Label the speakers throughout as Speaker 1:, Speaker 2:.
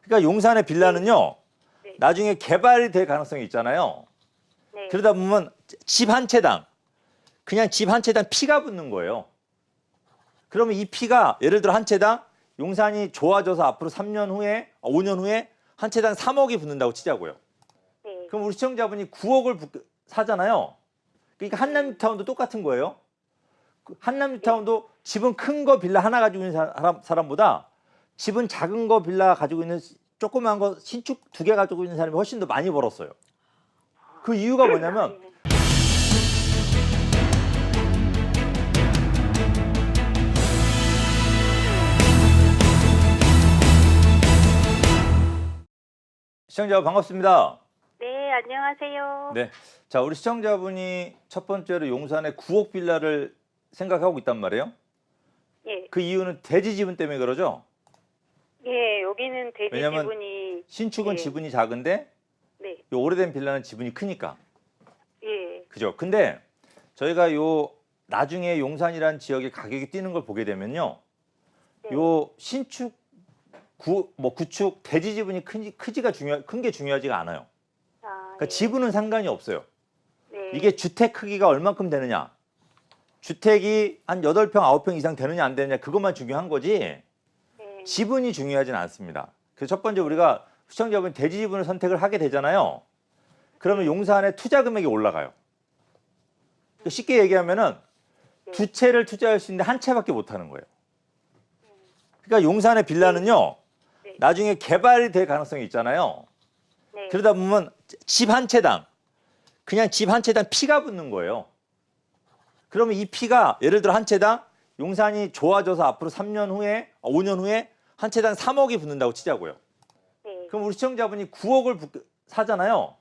Speaker 1: 그러니까 용산의 빌라는요.
Speaker 2: 네.
Speaker 1: 나중에 개발이 될 가능성이 있잖아요.
Speaker 2: 네.
Speaker 1: 그러다 보면 집 한 채당 그냥 집 한 채당 피가 붙는 거예요. 그러면 이 피가 예를 들어 한 채당 용산이 좋아져서 앞으로 3년 후에 5년 후에 한 채당 3억이 붙는다고 치자고요.
Speaker 2: 네.
Speaker 1: 그럼 우리 시청자분이 9억을 사잖아요. 그러니까 한남뉴타운도 똑같은 거예요. 한남뉴타운도 집은 큰 거 빌라 하나 가지고 있는 사람보다 집은 작은 거 빌라 가지고 있는 조그만 거 신축 2개 가지고 있는 사람이 훨씬 더 많이 벌었어요. 그 이유가 뭐냐면 시청자 반갑습니다.
Speaker 2: 네, 안녕하세요.
Speaker 1: 네, 자 우리 시청자분이 첫 번째로 용산의 9억 빌라를 생각하고 있단 말이에요.
Speaker 2: 예.
Speaker 1: 그 이유는 대지 지분 때문에 그러죠?
Speaker 2: 예, 여기는 대지
Speaker 1: 왜냐면
Speaker 2: 지분이
Speaker 1: 신축은
Speaker 2: 예.
Speaker 1: 지분이 작은데
Speaker 2: 네.
Speaker 1: 요 오래된 빌라는 지분이 크니까.
Speaker 2: 예.
Speaker 1: 그죠? 근데 저희가 요 나중에 용산이라는 지역의 가격이 뛰는 걸 보게 되면요.
Speaker 2: 네.
Speaker 1: 요 신축 구축 대지 지분이 큰 게 중요하지가 않아요.
Speaker 2: 아,
Speaker 1: 그러니까
Speaker 2: 예.
Speaker 1: 지분은 상관이 없어요.
Speaker 2: 네.
Speaker 1: 이게 주택 크기가 얼만큼 되느냐. 주택이 한 8평, 9평 이상 되느냐 안 되느냐 그것만 중요한 거지.
Speaker 2: 네.
Speaker 1: 지분이 중요하진 않습니다. 그래서 첫 번째 우리가 시청자분 대지 지분을 선택을 하게 되잖아요. 그러면 용산의 투자 금액이 올라가요. 쉽게 얘기하면은
Speaker 2: 네.
Speaker 1: 2채를 투자할 수 있는데 한 채밖에 못 하는 거예요. 그러니까 용산의 빌라는요.
Speaker 2: 네.
Speaker 1: 나중에 개발이 될 가능성이 있잖아요.
Speaker 2: 네.
Speaker 1: 그러다 보면 집 한 채당 그냥 집 한 채당 피가 붙는 거예요. 그러면 이 피가 예를 들어 한 채당 용산이 좋아져서 앞으로 3년 후에 5년 후에 한 채당 3억이 붙는다고 치자고요.
Speaker 2: 네.
Speaker 1: 그럼 우리 시청자분이 9억을 사잖아요.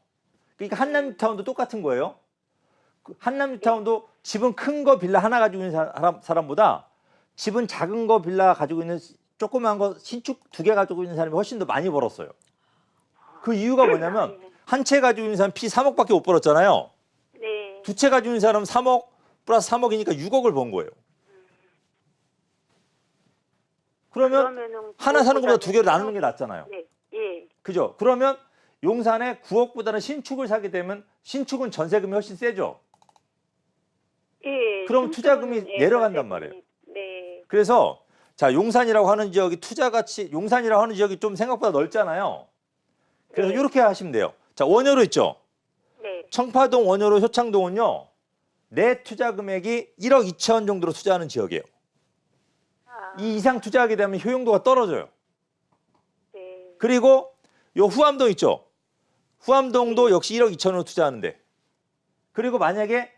Speaker 1: 그러니까 한남뉴타운도 똑같은 거예요. 한남뉴타운도 집은 큰 거 빌라 하나 가지고 있는 사람보다 집은 작은 거 빌라 가지고 있는 조그만 거 신축 2개 가지고 있는 사람이 훨씬 더 많이 벌었어요. 그 이유가 뭐냐면 한 채 가지고 있는 사람 피 3억밖에 못 벌었잖아요.
Speaker 2: 네.
Speaker 1: 2채 가지고 있는 사람은 3억 플러스 3억이니까 6억을 번 거예요. 그러면 하나 사는 것보다 2개로 나누는 게 낫잖아요.
Speaker 2: 네. 예.
Speaker 1: 그죠? 그러면 용산에 9억보다는 신축을 사게 되면 신축은 전세금이 훨씬 세죠.
Speaker 2: 예.
Speaker 1: 그럼 투자금이
Speaker 2: 예,
Speaker 1: 내려간단 말이에요.
Speaker 2: 네.
Speaker 1: 그래서 자 용산이라고 하는 지역이 투자가치 용산이라고 하는 지역이 좀 생각보다 넓잖아요. 그래서
Speaker 2: 네.
Speaker 1: 이렇게 하시면 돼요. 자 원효로 있죠.
Speaker 2: 네.
Speaker 1: 청파동, 원효로, 효창동은요. 내 투자 금액이 1억 2천 정도로 투자하는 지역이에요.
Speaker 2: 아,
Speaker 1: 이 이상 투자하게 되면 효용도가 떨어져요.
Speaker 2: 네.
Speaker 1: 그리고 요 후암동 있죠. 후암동도 역시 1억 2천으로 투자하는데. 그리고 만약에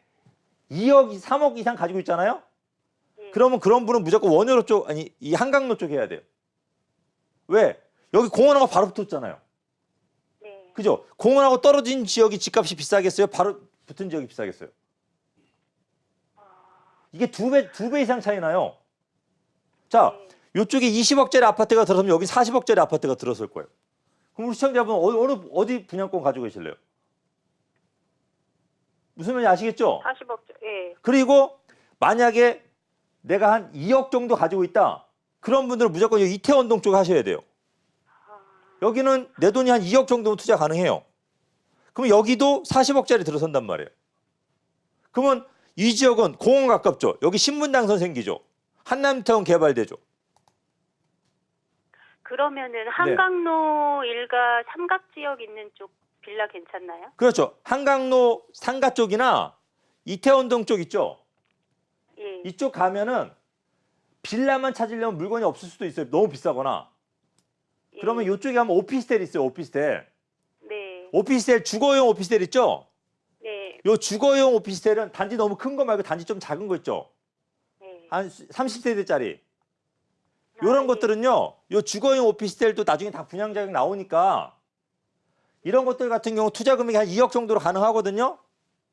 Speaker 1: 2억, 3억 이상 가지고 있잖아요.
Speaker 2: 예.
Speaker 1: 그러면 그런 분은 무조건 원효로 쪽 아니 이 한강로 쪽 해야 돼요. 왜? 여기 공원하고 바로 붙었잖아요.
Speaker 2: 네.
Speaker 1: 그죠? 공원하고 떨어진 지역이 집값이 비싸겠어요? 바로 붙은 지역이 비싸겠어요? 이게 두 배 이상 차이 나요. 자, 이쪽에 20억짜리 아파트가 들어서면 여기 40억짜리 아파트가 들어설 거예요. 그럼 우리 시청자분 어디 분양권 가지고 계실래요? 무슨 말인지 아시겠죠?
Speaker 2: 40억. 예.
Speaker 1: 그리고 만약에 내가 한 2억 정도 가지고 있다. 그런 분들은 무조건 여기 이태원동 쪽 하셔야 돼요. 여기는 내 돈이 한 2억 정도면 투자 가능해요. 그럼 여기도 40억짜리 들어선단 말이에요. 그러면 이 지역은 공원 가깝죠. 여기 신분당선 생기죠. 한남타운 개발되죠.
Speaker 2: 그러면은 한강로 일가 삼각 지역 있는 쪽 빌라 괜찮나요?
Speaker 1: 그렇죠. 한강로 상가 쪽이나 이태원동 쪽 있죠.
Speaker 2: 예.
Speaker 1: 이쪽 가면은 빌라만 찾으려면 물건이 없을 수도 있어요. 너무 비싸거나.
Speaker 2: 예.
Speaker 1: 그러면 이쪽에 가면 오피스텔 있어요. 오피스텔.
Speaker 2: 네.
Speaker 1: 오피스텔 주거용 오피스텔 있죠.
Speaker 2: 네.
Speaker 1: 요 주거용 오피스텔은 단지 너무 큰 거 말고 단지 좀 작은 거 있죠.
Speaker 2: 네.
Speaker 1: 한 30세대짜리. 이런
Speaker 2: 예.
Speaker 1: 것들은요. 요 주거용 오피스텔도 나중에 다 분양자격 나오니까 이런 것들 같은 경우 투자 금액이 한 2억 정도로 가능하거든요.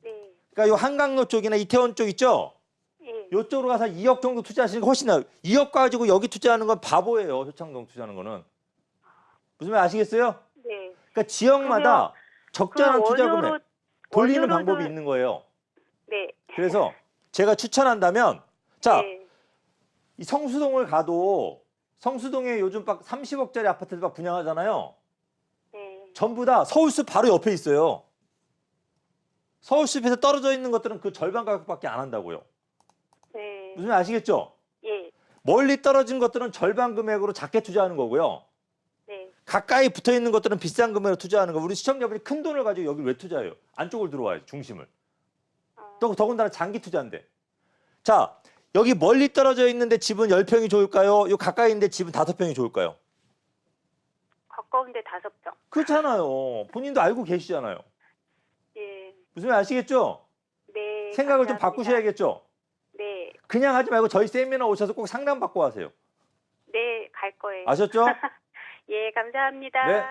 Speaker 2: 네.
Speaker 1: 그러니까 요 한강로 쪽이나 이태원 쪽 있죠.
Speaker 2: 예.
Speaker 1: 요쪽으로 가서 2억 정도 투자하시는 거 훨씬 나아요. 2억 가지고 여기 투자하는 건 바보예요. 효창동 투자하는 거는. 무슨 말 아시겠어요?
Speaker 2: 네.
Speaker 1: 그러니까 지역마다 적절한 투자 금액 돌리는
Speaker 2: 원효로도-
Speaker 1: 방법이 있는 거예요.
Speaker 2: 네.
Speaker 1: 그래서 제가 추천한다면 자,
Speaker 2: 네.
Speaker 1: 이 성수동을 가도 성수동에 요즘 막 30억짜리 아파트들 막 분양하잖아요.
Speaker 2: 네.
Speaker 1: 전부 다 서울숲 바로 옆에 있어요. 서울숲에서 떨어져 있는 것들은 그 절반 가격밖에 안 한다고요.
Speaker 2: 네.
Speaker 1: 무슨 말 아시겠죠?
Speaker 2: 예.
Speaker 1: 멀리 떨어진 것들은 절반 금액으로 작게 투자하는 거고요.
Speaker 2: 네.
Speaker 1: 가까이 붙어 있는 것들은 비싼 금액으로 투자하는 거. 우리 시청자분이 큰 돈을 가지고 여기 왜 투자해요? 안쪽을 들어와요, 중심을. 또 더군다나 장기 투자인데. 자, 여기 멀리 떨어져 있는데 집은 10평이 좋을까요? 요 가까이 있는데 집은 5평이 좋을까요?
Speaker 2: 가까운데 5평.
Speaker 1: 그렇잖아요. 본인도 알고 계시잖아요.
Speaker 2: 예.
Speaker 1: 무슨 말 아시겠죠?
Speaker 2: 네.
Speaker 1: 생각을 좀
Speaker 2: 감사합니다.
Speaker 1: 바꾸셔야겠죠?
Speaker 2: 네.
Speaker 1: 그냥 하지 말고 저희 세미나 오셔서 꼭 상담 받고 하세요.
Speaker 2: 네, 갈 거예요.
Speaker 1: 아셨죠?
Speaker 2: 예, 감사합니다.
Speaker 1: 네.